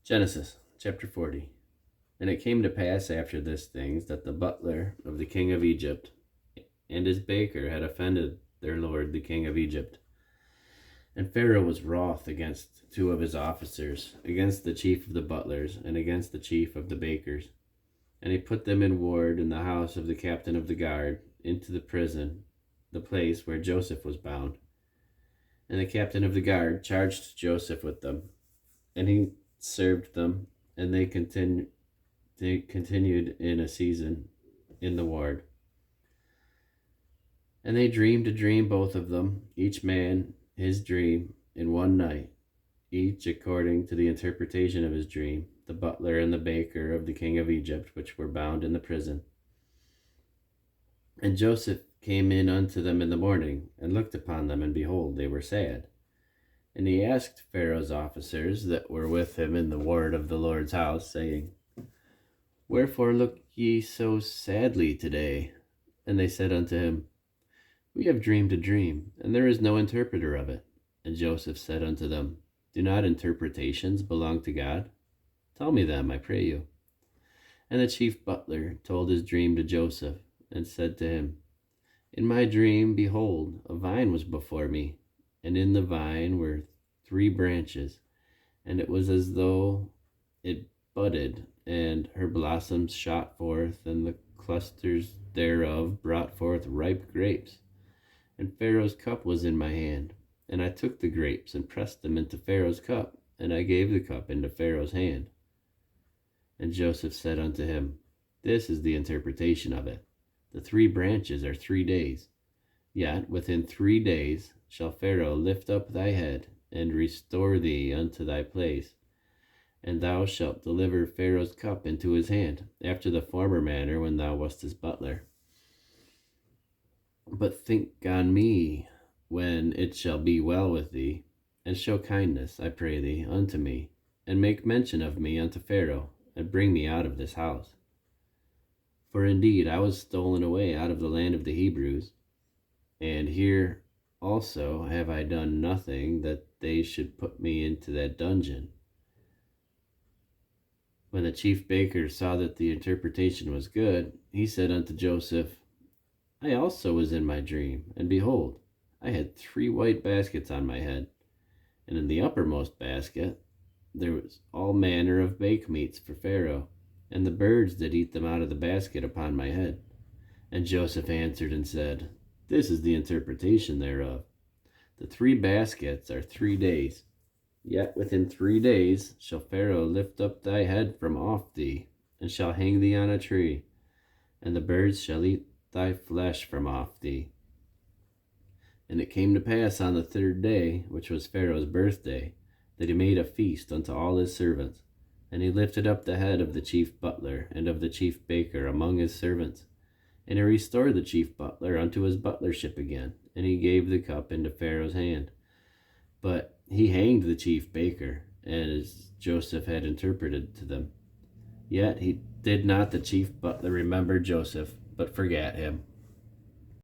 Genesis chapter 40. And it came to pass after this things that the butler of the king of Egypt and his baker had offended their lord the king of Egypt. And Pharaoh was wroth against two of his officers, against the chief of the butlers, and against the chief of the bakers. And he put them in ward in the house of the captain of the guard, into the prison, the place where Joseph was bound. And the captain of the guard charged Joseph with them, and he served them, and they continued in a season in the ward. And they dreamed a dream, both of them, each man his dream, in one night, each according to the interpretation of his dream, the butler and the baker of the king of Egypt, which were bound in the prison. And Joseph came in unto them in the morning, and looked upon them, and behold, they were sad. And he asked Pharaoh's officers that were with him in the ward of the Lord's house, saying, Wherefore look ye so sadly today? And they said unto him, We have dreamed a dream, and there is no interpreter of it. And Joseph said unto them, Do not interpretations belong to God? Tell me them, I pray you. And the chief butler told his dream to Joseph, and said to him, In my dream, behold, a vine was before me, and in the vine were 3 branches, and it was as though it budded, and her blossoms shot forth, and the clusters thereof brought forth ripe grapes. And Pharaoh's cup was in my hand, and I took the grapes, and pressed them into Pharaoh's cup, and I gave the cup into Pharaoh's hand. And Joseph said unto him, This is the interpretation of it. The 3 branches are 3 days. Yet within 3 days shall Pharaoh lift up thy head, and restore thee unto thy place. And thou shalt deliver Pharaoh's cup into his hand, after the former manner when thou wast his butler. But think on me when it shall be well with thee, and show kindness, I pray thee, unto me, and make mention of me unto Pharaoh, and bring me out of this house. For indeed I was stolen away out of the land of the Hebrews, and here also have I done nothing that they should put me into that dungeon. When the chief baker saw that the interpretation was good, he said unto Joseph, I also was in my dream, and behold, I had 3 white baskets on my head, and in the uppermost basket there was all manner of bake meats for Pharaoh, and the birds did eat them out of the basket upon my head. And Joseph answered and said, This is the interpretation thereof. The 3 baskets are 3 days. Yet within 3 days shall Pharaoh lift up thy head from off thee, and shall hang thee on a tree, and the birds shall eat thy flesh from off thee. And it came to pass on the 3rd day, which was Pharaoh's birthday, that he made a feast unto all his servants. And he lifted up the head of the chief butler and of the chief baker among his servants. And he restored the chief butler unto his butlership again, and he gave the cup into Pharaoh's hand. But he hanged the chief baker, as Joseph had interpreted to them. Yet he did not the chief butler remember Joseph, but forgat him.